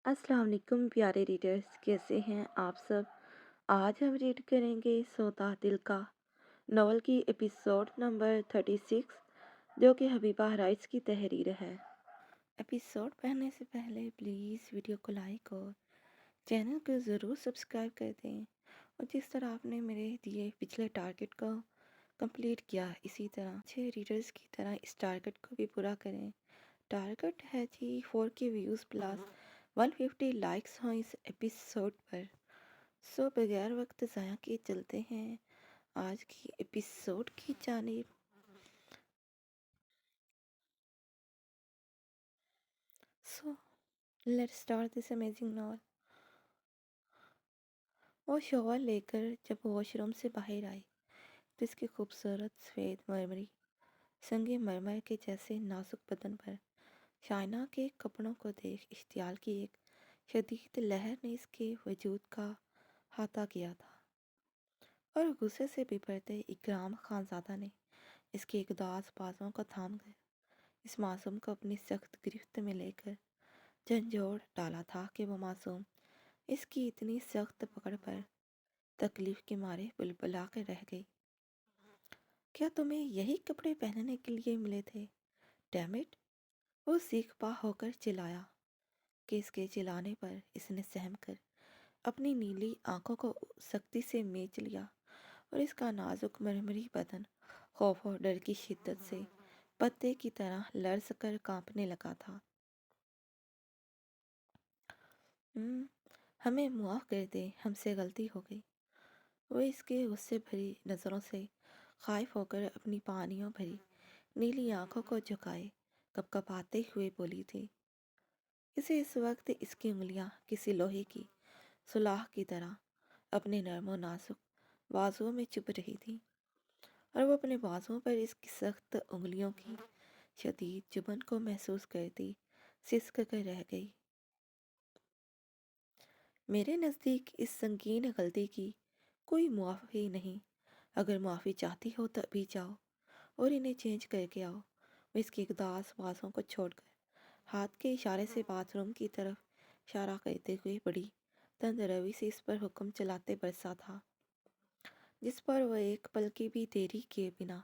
अस्सलाम वालेकुम प्यारे रीडर्स, कैसे हैं आप सब। आज हम रीड करेंगे सोता दिल का नॉवल की एपिसोड नंबर 36, जो कि हबीबा राइट्स की तहरीर है। एपिसोड पढ़ने से पहले प्लीज़ वीडियो को लाइक और चैनल को ज़रूर सब्सक्राइब कर दें। और जिस तरह आपने मेरे दिए पिछले टारगेट को कंप्लीट किया, इसी तरह अच्छे रीडर्स की तरह इस टारगेट को भी पूरा करें। टारगेट है जी 4 के व्यूज़ प्लस 150 लाइक्स हों इस एपिसोड पर। सो बगैर वक्त ज़ाया किए चलते हैं आज की एपिसोड की जानिब। So let's start this amazing novel. वो शॉवर लेकर जब वॉशरूम से बाहर आई तो इसकी खूबसूरत सफ़ेद मरमरी संगे मरमर के जैसे नाजुक बदन पर शाइना के कपड़ों को देख इश्तियाल की एक शदीद लहर ने इसके वजूद का हाथा किया था। और गुस्से से बिपरते इकराम खानज़ादा ने इसके एक उदास बाजों को थाम कर इस मासूम को अपनी सख्त गिरफ्त में लेकर झंझोड़ डाला था कि वो मासूम इसकी इतनी सख्त पकड़ पर तकलीफ के मारे बुलबुला कर रह गई। क्या तुम्हें यही कपड़े पहनने के लिए मिले थे? Damn it! वो सीख पा होकर चिल्लाया कि इसके चिल्लाने पर इसने सहम कर अपनी नीली आंखों को सख्ती से मीच लिया और इसका नाजुक मरमरी बदन खौफ और डर की शिद्दत से पत्ते की तरह लरस कर कांपने लगा था। "हम्म, हमें मुआफ़ कर दे, हमसे गलती हो गई।" वो इसके गुस्से भरी नज़रों से खाइफ होकर अपनी पानियों भरी नीली आंखों को झुकाए कपकपाते हुए बोली थी। इसे इस वक्त इसकी उंगलियां किसी लोहे की सुलाह की तरह अपने नरम और नाजुक बाजुओं में चुभ रही थी और वो अपने बाजुओं पर इसकी सख्त उंगलियों की शदीद चुभन को महसूस करती सिसक कर रह गई। मेरे नज़दीक इस संगीन गलती की कोई मुआफ़ी नहीं। अगर मुआफ़ी चाहती हो तो अभी जाओ और इन्हें चेंज करके आओ। वो इसकी उदास बाजों को छोड़कर हाथ के इशारे से बाथरूम की तरफ इशारा करते हुए बड़ी तंद रवि से इस पर हुक्म चलाते बरसा था, जिस पर वह एक पल की भी देरी किए बिना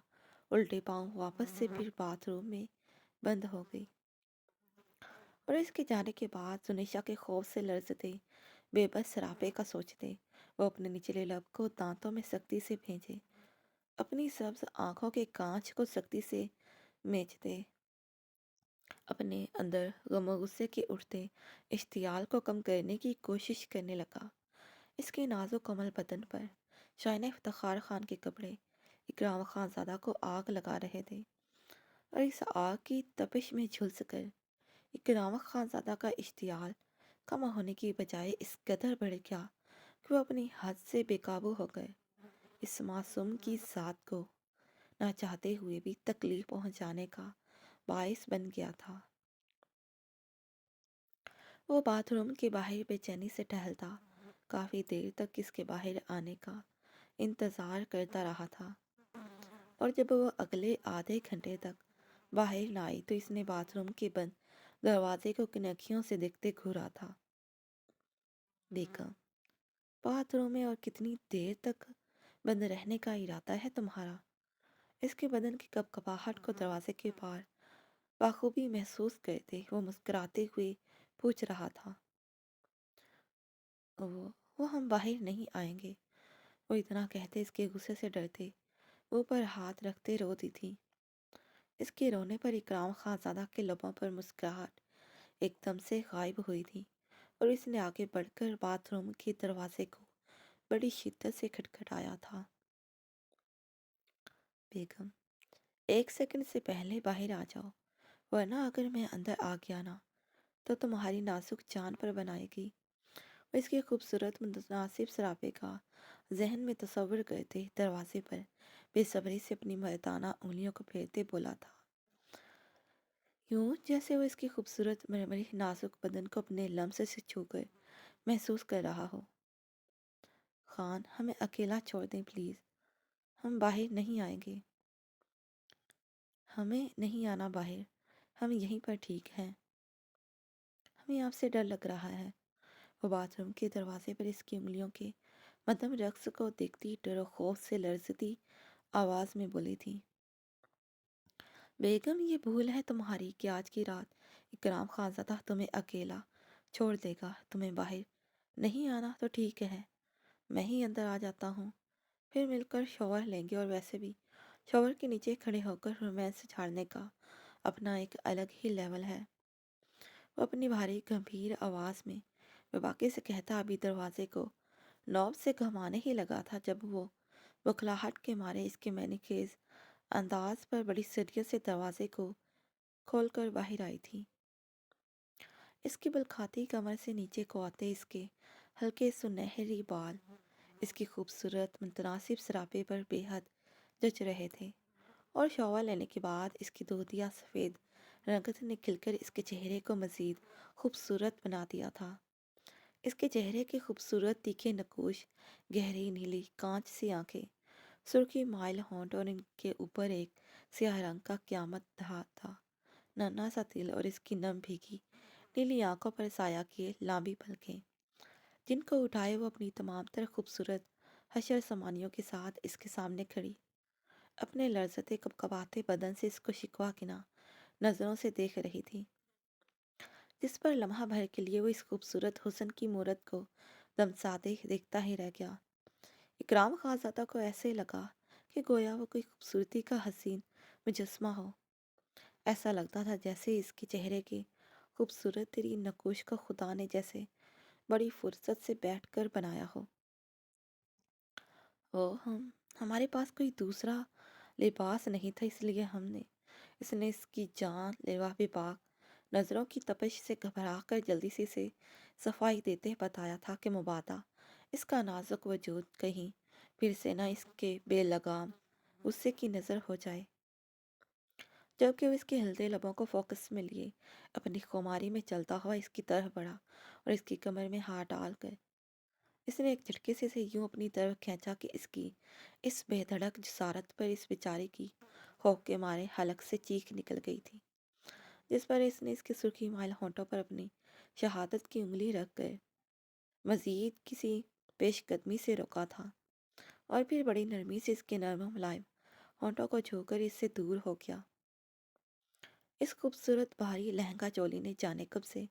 उल्टे पांव वापस से फिर बाथरूम में बंद हो गई। और इसके जाने के बाद सुनिशा के खौफ से लरजते बेबस सरापे का सोचते वो अपने निचले लब को दांतों में सख्ती से भेजे, अपनी सब्ज आंखों के कांच को सख्ती से मेचते अपने अंदर गम और गुस्से के उठते इश्तियाल को कम करने की कोशिश करने लगा। इसके नाजुक कमल बदन पर शाइना इफ्तिखार खान के कपड़े इकराम खानज़ादा को आग लगा रहे थे और इस आग की तपिश में झुलस कर इकराम खानज़ादा का इश्तियाल कम होने की बजाय इस कदर बढ़ गया कि वो अपनी हद से बेकाबू हो गए। इस मासूम की ज़ात को ना चाहते हुए भी तकलीफ पहुंचाने का बायस बन गया था। वो बाथरूम के बाहर बेचैनी से टहलता काफ़ी देर तक इसके बाहर आने का इंतज़ार करता रहा था। और जब वो अगले आधे घंटे तक बाहर ना आई तो इसने बाथरूम के बंद दरवाजे को कनखियों से देखते घूरा था। देखा, बाथरूम में और कितनी देर तक बंद रहने का इरादा है तुम्हारा? इसके बदन की कपकपाहट को दरवाजे के पार बाखूबी महसूस करते वो मुस्कुराते हुए पूछ रहा था। वो हम बाहर नहीं आएंगे। वो इतना कहते इसके गुस्से से डरते वो पर हाथ रखते रोती थी। इसके रोने पर इकराम खानज़ादा के लबों पर मुस्कुराहट एकदम से गायब हुई थी और इसने आगे बढ़कर बाथरूम के दरवाजे को बड़ी शिद्दत से खटखटाया था। बेगम, 1 सेकंड से पहले बाहर आ जाओ, वरना अगर मैं अंदर आ गया ना तो तुम्हारी नाजुक जान पर बनाएगी। वो इसके खूबसूरत मुतनासिब सरापे का जहन में तस्वर करते दरवाजे पर बेसब्री से अपनी मर्दाना उंगलियों को फेरते बोला था, यूं जैसे वो इसकी खूबसूरत मरमरी नाजुक बदन को अपने लम्स से छूकर महसूस कर रहा हो। खान, हमें अकेला छोड़ दें प्लीज़, हम बाहर नहीं आएंगे। हमें नहीं आना बाहर, हम यहीं पर ठीक हैं। अपने आप से डर लग रहा है। वो बाथरूम के दरवाजे पर इसकी उंगलियों के मद्धम रक्स को देखती डर और खौफ से लरजती आवाज में बोली थी, बेगम ये भूल है तुम्हारी कि आज की रात इकराम खानज़ादा तुम्हें अकेला छोड़ देगा। तुम्हें बाहर नहीं आना तो ठीक है, मैं ही अंदर आ जाता हूँ। फिर मिलकर शॉवर लेंगे और वैसे भी शॉवर के नीचे खड़े होकर रोमांस झाड़ने का अपना एक अलग ही लेवल है। वो अपनी भारी गंभीर आवाज में बेबाकी से कहता अभी दरवाजे को नॉब से घुमाने ही लगा था जब वो बुखलाहट के मारे इसके मैनिकेज अंदाज पर बड़ी सीरियस से दरवाजे को खोलकर बाहर आई थी। इसकी बलखाती कमर से नीचे को आते इसके हल्के सुनहरी बाल इसकी खूबसूरत मुतनासिब सरापे पर बेहद जच रहे थे, और शॉवर लेने के बाद इसकी दूधिया सफ़ेद रंगत ने खिलकर इसके चेहरे को मज़ीद खूबसूरत बना दिया था। इसके चेहरे के खूबसूरत तीखे नकूश, गहरी नीली कांच सी आंखें, सुर्खी माइल होंठ और इनके ऊपर एक स्याह रंग का क्यामत धार था नन्हा सा तिल, और इसकी नम भीगी नीली आंखों पर साया किए लांबी पलकें जिनको उठाए वो अपनी तमाम तर खूबसूरत हशर समानियों के साथ इसके सामने खड़ी अपने लर्जते कपकपाते बदन से इसको शिकवा किना नजरों से देख रही थी, जिस पर लम्हा भर के लिए वो इस खूबसूरत हुस्न की मूरत को दमसाते देखता ही रह गया। इकराम खानज़ादा को ऐसे लगा कि गोया वो कोई खूबसूरती का हसीन मुजस्मा हो। ऐसा लगता था जैसे इसके चेहरे के खूबसूरत तेरी नकुश को खुदा ने जैसे बड़ी फुर्सत से बैठकर बनाया हो। ओ हमारे पास कोई दूसरा लिबास नहीं था, इसलिए हमने इसने इसकी जान लेवा बेबाक नज़रों की तपिश से घबरा कर जल्दी से सफाई देते बताया था कि मुबादा इसका नाजुक वजूद कहीं फिर से ना इसके बेलगाम गुस्से की नज़र हो जाए। जबकि वो इसके हिलते लबों को फोकस में लिए अपनी खुमारी में चलता हुआ इसकी तरफ बढ़ा और इसकी कमर में हाथ डालकर इसने एक झटके से इसे यूं अपनी तरफ खींचा कि इसकी इस बेधड़क जसारत पर इस बेचारे की खौफ के मारे हलक से चीख निकल गई थी, जिस पर इसने इसके सुर्खी माइल होंठों पर अपनी शहादत की उंगली रख कर मजीद किसी पेशकदमी से रोका था, और फिर बड़ी नरमी से इसके नरम मुलायम होंठों को छूकर इससे दूर हो गया। इस खूबसूरत भारी लहंगा चोली ने जाने कब से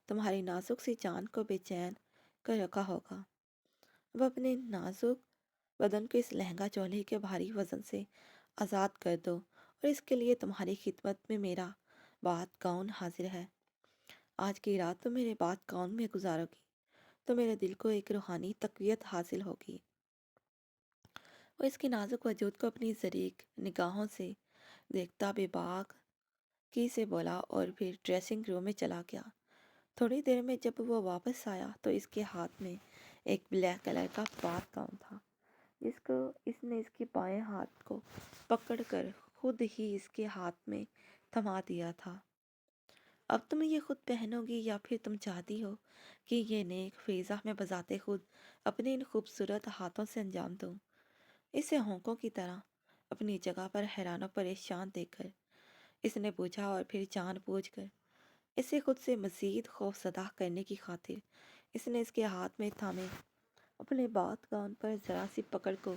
तुम्हारी नाजुक सी जान को बेचैन कर रखा होगा। वह अपने नाजुक बदन को इस लहंगा चोली के भारी वजन से आज़ाद कर दो, और इसके लिए तुम्हारी खिदमत में मेरा बात गाउन हाजिर है। आज की रात तुम मेरे बात गाउन में गुजारोगी तो मेरे दिल को एक रूहानी तकवीत हासिल होगी। वो इसके नाजुक वजूद को अपनी जरीक निगाहों से देखता बेबाक की से बोला और फिर ड्रेसिंग रूम में चला गया। थोड़ी देर में जब वो वापस आया तो इसके हाथ में एक ब्लैक कलर का बाथ गाउन था, जिसको इसने इसके बाएं हाथ को पकड़कर खुद ही इसके हाथ में थमा दिया था। अब तुम ये खुद पहनोगी या फिर तुम चाहती हो कि ये नेक फेजा मैं बजाते खुद अपने इन खूबसूरत हाथों से अंजाम दूं? इसे होंकों की तरह अपनी जगह पर हैरान और परेशान देखकर इसने पूछा, और फिर जान बूझ कर इसे खुद से मजीद खौफजदा करने की खातिर इसने इसके हाथ में थामे अपने बात गाउन पर जरा सी पकड़ को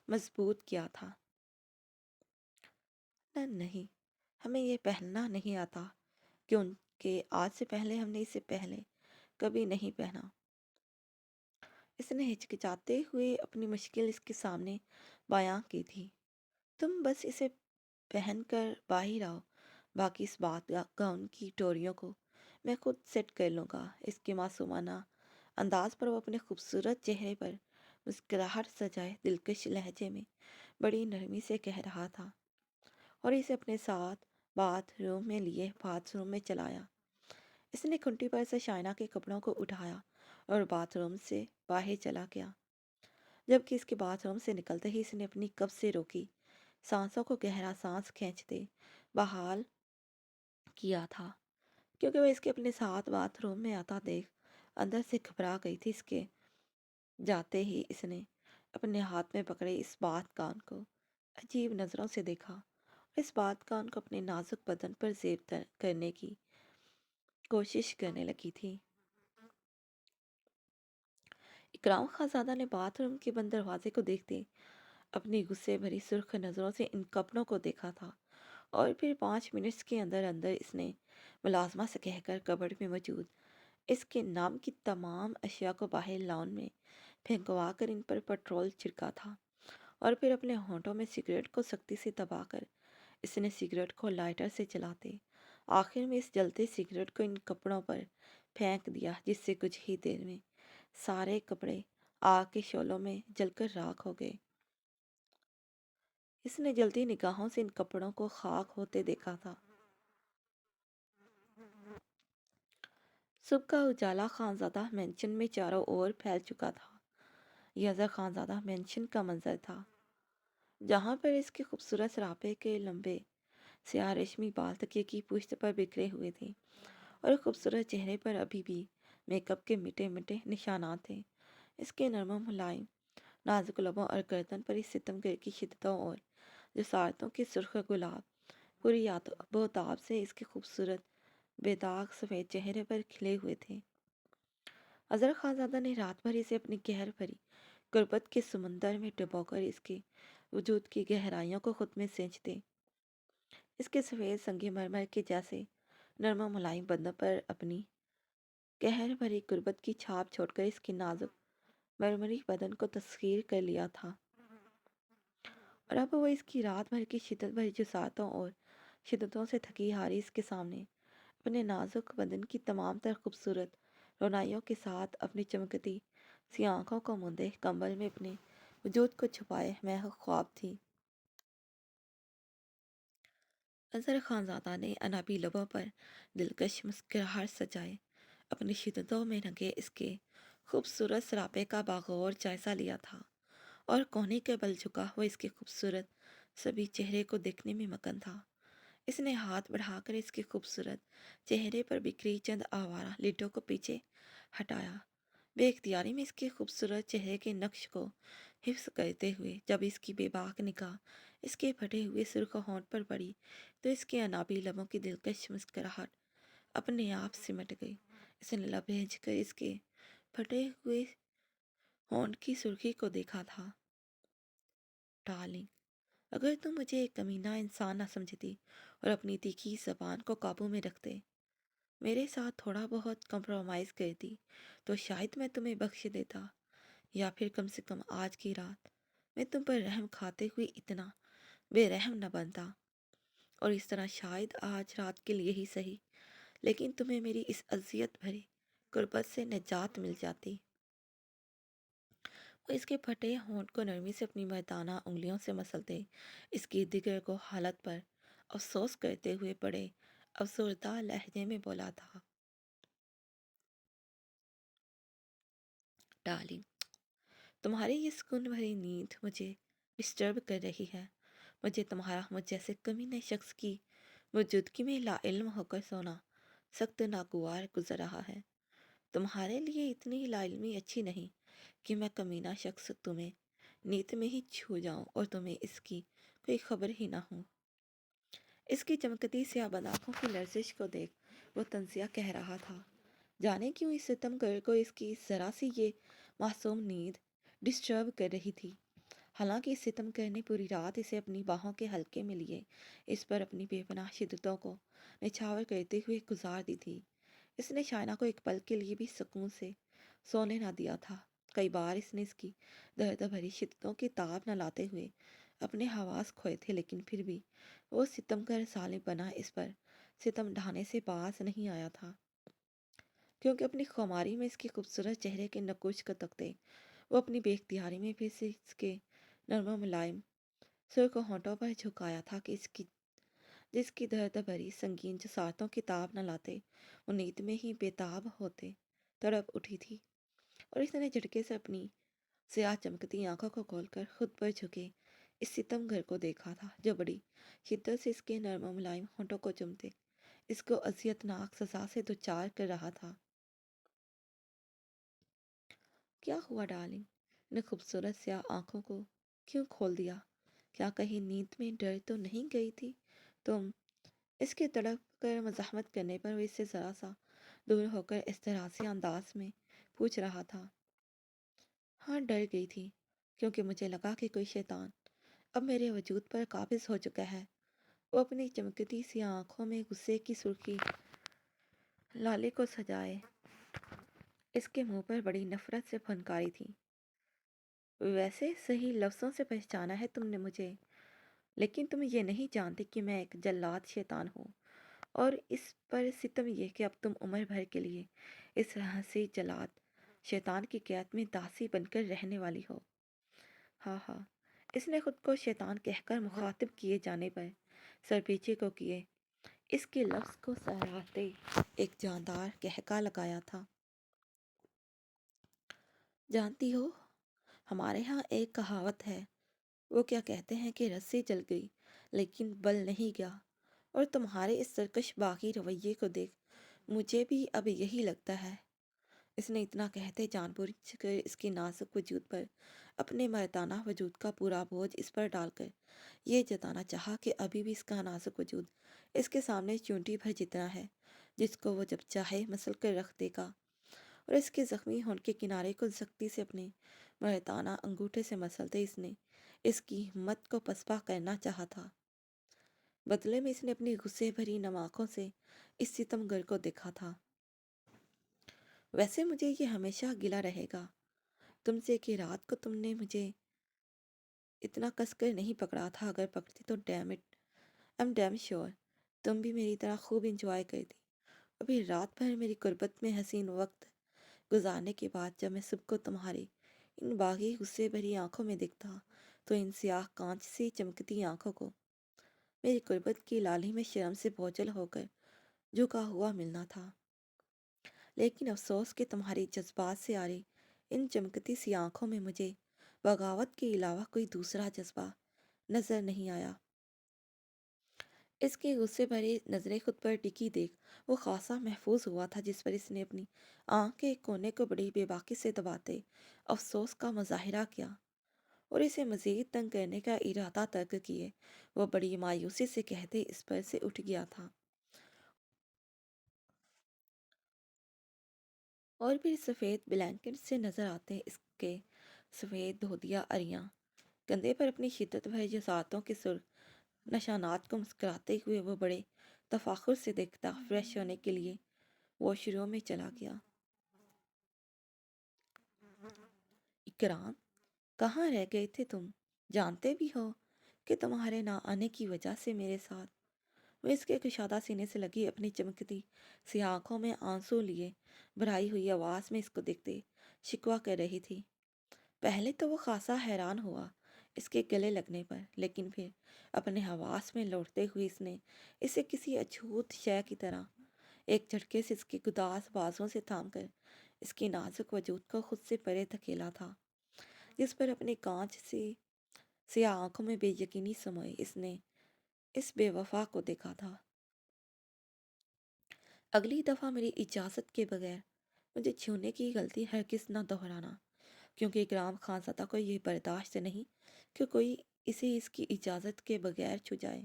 मजबूत किया था। नहीं, हमें ये पहनना नहीं आता, क्योंकि आज से पहले हमने इसे पहले कभी नहीं पहना। इसने हिचकिचाते हुए अपनी मुश्किल इसके सामने बयां की थी। तुम बस इसे पहन कर बाहर आओ, बाकी इस बात गाउन की टोरियों को मैं खुद सेट कर लूँगा। इसके मासूमाना अंदाज पर वो अपने खूबसूरत चेहरे पर मुस्कुराहट सजाए दिलकश लहजे में बड़ी नरमी से कह रहा था, और इसे अपने साथ बाथरूम में लिए बाथरूम में चलाया। इसने खुंटी पर से शाइना के कपड़ों को उठाया और बाथरूम से बाहर चला गया। जबकि इसके बाथरूम से निकलते ही इसने अपनी कब्ज से रोकी सांसों को गहरा सांस खींचते बहाल किया था, क्योंकि वह इसके अपने साथ बाथरूम में आता देख अंदर से घबरा गई थी। इसके जाते ही इसने अपने हाथ में पकड़े इस बात कान को अजीब नज़रों से देखा, और इस बात कान को अपने नाजुक बदन पर जेब करने की कोशिश करने लगी थी। इकराम खानज़ादा ने बाथरूम के बंद दरवाजे को देखते अपनी गुस्से भरी सुर्ख नज़रों से इन कपड़ों को देखा था, और फिर 5 मिनट्स के अंदर अंदर इसने मुलाजमा से कहकर कबर्ड में मौजूद इसके नाम की तमाम अशिया को बाहर लॉन में फेंकवा कर इन पर पेट्रोल छिड़का था। और फिर अपने होंठों में सिगरेट को सख्ती से दबाकर इसने सिगरेट को लाइटर से जलाते आखिर में इस जलते सिगरेट को इन कपड़ों पर फेंक दिया, जिससे कुछ ही देर में सारे कपड़े आग के शोलों में जलकर राख हो गए। इसने जल्दी निगाहों से इन कपड़ों को खाक होते देखा था। सुबह का उजाला खानजादा मेंशन में चारों ओर फैल चुका था। यह अजहर खानजादा मेंशन का मंजर था, जहाँ पर इसके खूबसूरत सरापे के लंबे स्याह रेशमी बाल तकिए की पुश्त पर बिखरे हुए थे, और खूबसूरत चेहरे पर अभी भी मेकअप के मिटे मिटे निशानात थे। इसके नरम मुलायम नाजुक लबों और गर्दन पर इस सितमगर की शिद्दतों और जसारतों के सुर्ख गुलाब पूरी यादोताब से इसके खूबसूरत बेदाग सफ़ेद चेहरे पर खिले हुए थे। अजहर खानज़ादा ने रात भर इसे अपनी गहर भरी गुर्बत के समंदर में डुबोकर इसके वजूद की गहराइयों को खुद में सींचते इसके सफ़ेद संगमरमर के जैसे नरम मुलायम बदन पर अपनी गहर भरी गुर्बत की छाप छोड़कर इसके नाजुक मरमरी बदन को तस्खीर कर लिया था। और अब वो इसकी रात भर की शिद्दत भरी जुसातों और शिद्दतों से थकी हारी इसके सामने अपने नाजुक बदन की तमाम तर खूबसूरत रोनाइयों के साथ अपनी चमकती सी आंखों को मूंदे कंबल में अपने वजूद को छुपाए महक ख्वाब थी। अजहर खानज़ादा ने अनाबी लबों पर दिलकश मुस्कुराहट सजाए अपनी शिद्दतों में रंगे इसके खूबसूरत सरापे का बागौर जायजा लिया था, और कोहनी के बल झुका हुआ इसके खूबसूरत सभी चेहरे को देखने में मगन था। इसने हाथ बढ़ाकर इसके खूबसूरत चेहरे पर बिखरी चंद आवारा लिटों को पीछे हटाया, बेख्तियारी में इसके खूबसूरत चेहरे के नक्श को हिफ्स करते हुए। जब इसकी बेबाक निगाह इसके फटे हुए सुर्ख होंठ पर पड़ी तो इसके अनाबी लबों की दिलकश मुस्कुराहट अपने आप सिमट गई। इसने लब भेज कर इसके फटे हुए होंठ की सुर्खी को देखा था। डार्लिंग, अगर तुम मुझे एक कमीना इंसान ना समझती और अपनी तीखी जबान को काबू में रखते, मेरे साथ थोड़ा बहुत कंप्रोमाइज़ करती, तो शायद मैं तुम्हें बख्श देता, या फिर कम से कम आज की रात मैं तुम पर रहम खाते हुए इतना बेरहम न बनता, और इस तरह शायद आज रात के लिए ही सही, लेकिन तुम्हें मेरी इस अजियत भरी गुर्बत से निजात मिल जाती। वो इसके फटे होंठ को नरमी से अपनी मर्दाना उंगलियों से मसलते इसकी दिगर को हालत पर अफसोस करते हुए बड़े अफसरदा लहजे में बोला था। डार्लिंग, तुम्हारी ये सुकून भरी नींद मुझे डिस्टर्ब कर रही है। मुझे तुम्हारा मुझ जैसे कमीने शख्स की मौजूदगी में लाइल्म होकर सोना सख्त नागवार गुजर रहा है। तुम्हारे लिए इतनी लाइल्मी अच्छी नहीं कि मैं कमीना शख्स तुम्हें नींद में ही छू जाऊं और तुम्हें इसकी कोई खबर ही ना हो। इसकी चमकती स्याह आंखों की लर्जिश को देख वो तंजिया कह रहा था। जाने क्यों इस सितमगर को इसकी जरा सी ये मासूम नींद डिस्टर्ब कर रही थी। हालांकि इस सितमगर ने पूरी रात इसे अपनी बाहों के हल्के में लिए इस पर अपनी बेपनाह शिद्दतों को निछावर करते हुए गुजार दी थी। इसने शायना को एक पल के लिए भी सुकून से सोने ना दिया था। कई बार इसने इसकी दर्द भरी शिद्दतों की ताब न लाते हुए अपने हवास खोए थे, लेकिन फिर भी वो सितमगर सालिम बना इस पर सितम ढाने से बाज नहीं आया था, क्योंकि अपनी खुमारी में इसके खूबसूरत चेहरे के नकुश को तकते वो अपनी बेख्तियारी में फिर से इसके नर्म मुलायम सुर्ख होंठों पर झुकाया था कि इसकी जिसकी दर्द भरी संगीन जसारतों की ताब न लाते वो नींद में ही बेताब होते तड़प उठी थी। और इसने झटके से अपनी स्याह चमकती आंखों को खोलकर खुद पर झुके इस सितमगर को देखा था, जो बड़ी शिद्दत से इसके नर्म मुलायम होंठों को चुमते इसको अजियतनाक सजा से दुचार कर रहा था। क्या हुआ डार्लिंग, ने खूबसूरत स्याह आंखों को क्यों खोल दिया? क्या कहीं नींद में डर तो नहीं गई थी तुम? इसके तड़प कर मजाहमत करने पर वो इससे ज़रा सा دور ہو کر اس طرح سے انداز میں پوچھ رہا تھا۔ ہاں، ڈر گئی تھی، کیونکہ مجھے لگا کہ کوئی شیطان اب میرے وجود پر قابض ہو چکا ہے۔ وہ اپنی چمکتی سی آنکھوں میں غصے کی سرخی لالے کو سجائے اس کے منہ پر بڑی نفرت سے پھنکاری تھی۔ ویسے صحیح لفظوں سے پہچانا ہے تم نے مجھے، لیکن تم یہ نہیں جانتے کہ میں ایک جلاد شیطان ہوں، اور اس پر ستم یہ کہ اب تم عمر بھر کے لیے اس ہنسی جلاد شیطان کی قید میں داسی بن کر رہنے والی ہو۔ ہاں ہاں، اس نے خود کو شیطان کہہ کر مخاطب کیے جانے پر سر پیچھے کو کیے اس کے لفظ کو سہراتے ایک جاندار کہکا لگایا تھا۔ جانتی ہو، ہمارے ہاں ایک کہاوت ہے، وہ کیا کہتے ہیں کہ رسی جل گئی لیکن بل نہیں گیا، اور تمہارے اس سرکش باغی رویے کو دیکھ مجھے بھی اب یہی لگتا ہے۔ اس نے اتنا کہتے جان بوجھ کر اس کے نازک وجود پر اپنے مردانہ وجود کا پورا بوجھ اس پر ڈال کر یہ جتانا چاہا کہ ابھی بھی اس کا نازک وجود اس کے سامنے چونٹی بھر جتنا ہے، جس کو وہ جب چاہے مسل کر رکھ دے گا، اور اس کے زخمی ہونٹ کے کنارے کو سختی سے اپنے مردانہ انگوٹھے سے مسلتے اس نے اس کی ہمت کو پسپا کرنا چاہا تھا۔ بدلے میں اس نے اپنی غصے بھری نم آنکھوں سے اس ستم گر کو دیکھا تھا۔ ویسے مجھے یہ ہمیشہ گلا رہے گا تم سے کہ رات کو تم نے مجھے اتنا کس کر نہیں پکڑا تھا، اگر پکڑتی تو damn it I'm damn sure تم بھی میری طرح خوب انجوائے کرتی۔ ابھی رات بھر میری قربت میں حسین وقت گزارنے کے بعد جب میں صبح کو تمہاری ان باغی غصے بھری آنکھوں میں دیکھتا تو ان سیاہ کانچ سی چمکتی آنکھوں کو میری قربت کی لالی میں شرم سے بوجھل ہو کر جھکا ہوا ملنا تھا، لیکن افسوس کہ تمہاری جذبات سے آری ان چمکتی سی آنکھوں میں مجھے بغاوت کے علاوہ کوئی دوسرا جذبہ نظر نہیں آیا۔ اس کے غصے بھری نظریں خود پر ٹکی دیکھ وہ خاصا محفوظ ہوا تھا، جس پر اس نے اپنی آنکھ کے ایک کونے کو بڑی بے باکی سے دباتے افسوس کا مظاہرہ کیا، اور اسے مزید تنگ کرنے کا ارادہ ترک کیے وہ بڑی مایوسی سے کہتے اس پر سے اٹھ گیا تھا، اور پھر سفید بلینکٹ سے نظر آتے اس کے سفید دھوتیا اریاں کندھے پر اپنی شدت بھری ذاتوں کے سرخ نشانات کو مسکراتے ہوئے وہ بڑے تفاخر سے دیکھتا فریش ہونے کے لیے واش روم میں چلا گیا۔ اکرام، کہاں رہ گئے تھے تم؟ جانتے بھی ہو کہ تمہارے نہ آنے کی وجہ سے میرے ساتھ۔ وہ اس کے کشادہ سینے سے لگی اپنی چمکتی سی آنکھوں میں آنسو لیے بھرائی ہوئی آواز میں اس کو دیکھتے شکوہ کر رہی تھی۔ پہلے تو وہ خاصا حیران ہوا اس کے گلے لگنے پر، لیکن پھر اپنے حواس میں لوٹتے ہوئے اس نے اسے کسی اچھوت شے کی طرح ایک جھٹکے سے اس کے گداز بازوں سے تھام کر اس کی نازک وجود کو خود سے پرے دھکیلا تھا، جس پر اپنے کانچ سے سیاہ آنکھوں میں بے یقینی سموئے اس نے اس بے وفا کو دیکھا تھا۔ اگلی دفعہ میری اجازت کے بغیر مجھے چھونے کی غلطی ہرگز نہ دہرانا، کیونکہ اکرام خان زادہ کو یہ برداشت نہیں کہ کوئی اسے اس کی اجازت کے بغیر چھو جائے۔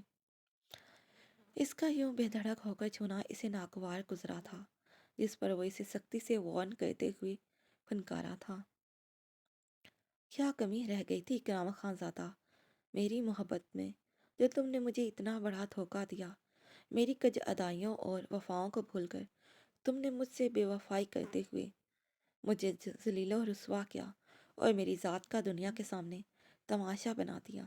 اس کا یوں بے دھڑک ہو کر چھونا اسے ناگوار گزرا تھا، جس پر وہ اسے سختی سے وارن کرتے ہوئے پھنکارا تھا۔ کیا کمی رہ گئی تھی اکرام خان زادہ میری محبت میں، جو تم نے مجھے اتنا بڑا دھوکہ دیا؟ میری کج ادائیوں اور وفاؤں کو بھول کر تم نے مجھ سے بے وفائی کرتے ہوئے مجھے ذلیل و رسوا کیا اور میری ذات کا دنیا کے سامنے تماشا بنا دیا۔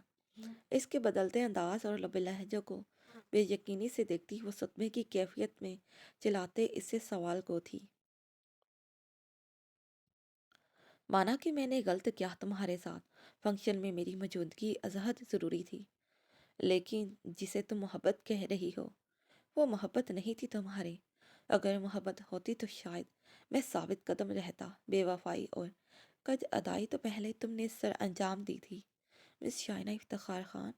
اس کے بدلتے انداز اور لب لہجوں کو بے یقینی سے دیکھتی وہ صدمے کی کیفیت میں چلاتے اس سے سوال کو تھی۔ مانا کہ میں نے غلط کیا تمہارے ساتھ، فنکشن میں میری موجودگی ازحد ضروری تھی، لیکن جسے تم محبت کہہ رہی ہو وہ محبت نہیں تھی تمہاری۔ اگر محبت ہوتی تو شاید میں ثابت قدم رہتا۔ بے وفائی اور کج ادائی تو پہلے تم نے سر انجام دی تھی مس شائنہ افتخار خان۔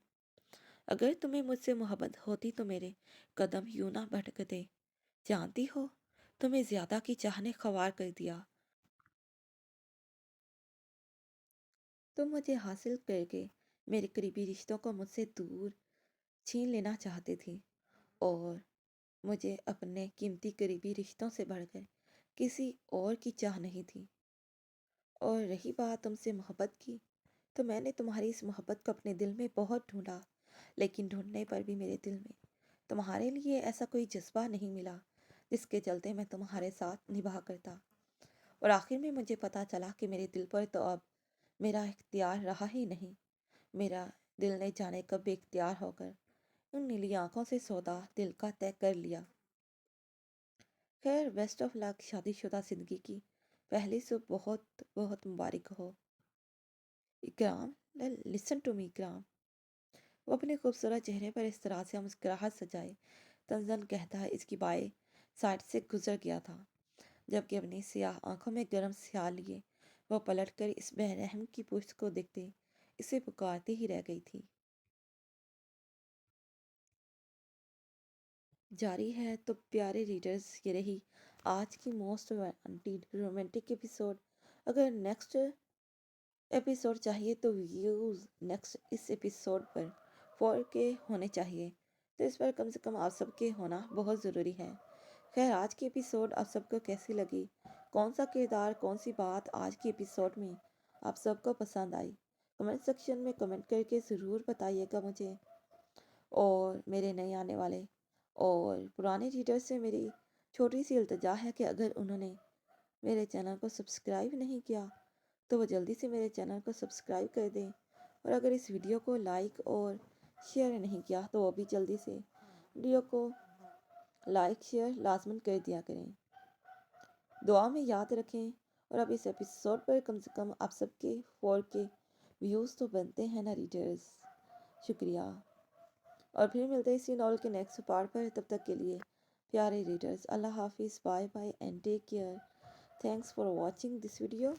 اگر تمہیں مجھ سے محبت ہوتی تو میرے قدم یوں نہ بھٹکتے۔ جانتی ہو، تمہیں زیادہ کی چاہ نے خوار کر دیا۔ تم مجھے حاصل کر کے میرے قریبی رشتوں کو مجھ سے دور چھین لینا چاہتے تھے، اور مجھے اپنے قیمتی قریبی رشتوں سے بڑھ کر کسی اور کی چاہ نہیں تھی۔ اور رہی بات تم سے محبت کی، تو میں نے تمہاری اس محبت کو اپنے دل میں بہت ڈھونڈا، لیکن ڈھونڈنے پر بھی میرے دل میں تمہارے لیے ایسا کوئی جذبہ نہیں ملا جس کے چلتے میں تمہارے ساتھ نبھا کرتا۔ اور آخر میں مجھے پتہ چلا کہ میرے دل پر تو اب میرا اختیار رہا ہی نہیں۔ میرا دل نے جانے کب بے اختیار ہو کر ان نیلی آنکھوں سے سودا دل کا طے کر لیا۔ خیر، بیسٹ آف لک شادی شدہ زندگی کی پہلی صبح بہت بہت مبارک ہو۔ اکرام، لسن ٹو می اکرام۔ وہ اپنے خوبصورت چہرے پر اس طرح سے مسکراہٹ سجائے تنزن کہتا ہے اس کی بائیں سائڈ سے گزر گیا تھا، جبکہ اپنی سیاہ آنکھوں میں گرم سیاہ لیے وہ پلٹ کر اس بے رحم کی پشت کو دیکھتے اسے پکارتی ہی رہ گئی تھی۔ جاری ہے تو پیارے ریڈرز، یہ رہی آج کی موسٹ وانٹیڈ رومانٹک ایپیسوڈ۔ اگر نیکسٹ ایپیسوڈ چاہیے تو ویوز نیکسٹ اس ایپیسوڈ پر 4K ہونے چاہیے، تو اس پر کم سے کم آپ سب کے ہونا بہت ضروری ہے۔ خیر، آج کی ایپیسوڈ آپ سب کو کیسی لگی؟ کون سا کردار، کون سی بات آج کی ایپیسوڈ میں آپ سب کو پسند آئی؟ کمنٹ سیکشن میں کمنٹ کر کے ضرور بتائیے گا مجھے۔ اور میرے نئے آنے والے اور پرانے ریڈر سے میری چھوٹی سی التجا ہے کہ اگر انہوں نے میرے چینل کو سبسکرائب نہیں کیا تو وہ جلدی سے میرے چینل کو سبسکرائب کر دیں، اور اگر اس ویڈیو کو لائک اور شیئر نہیں کیا تو وہ بھی جلدی سے ویڈیو کو لائک شیئر لازمن کر دیا کریں۔ دعا میں یاد رکھیں، اور اب اس ایپیسوڈ پر کم سے کم آپ سب کے 4K ویوز تو بنتے ہیں نا ریڈرز۔ شکریہ، اور پھر ملتے ہیں اسی ناول کے نیکسٹ پارٹ پر۔ تب تک کے لیے پیارے ریڈرز، اللہ حافظ، bye bye and take care. Thanks for watching this video.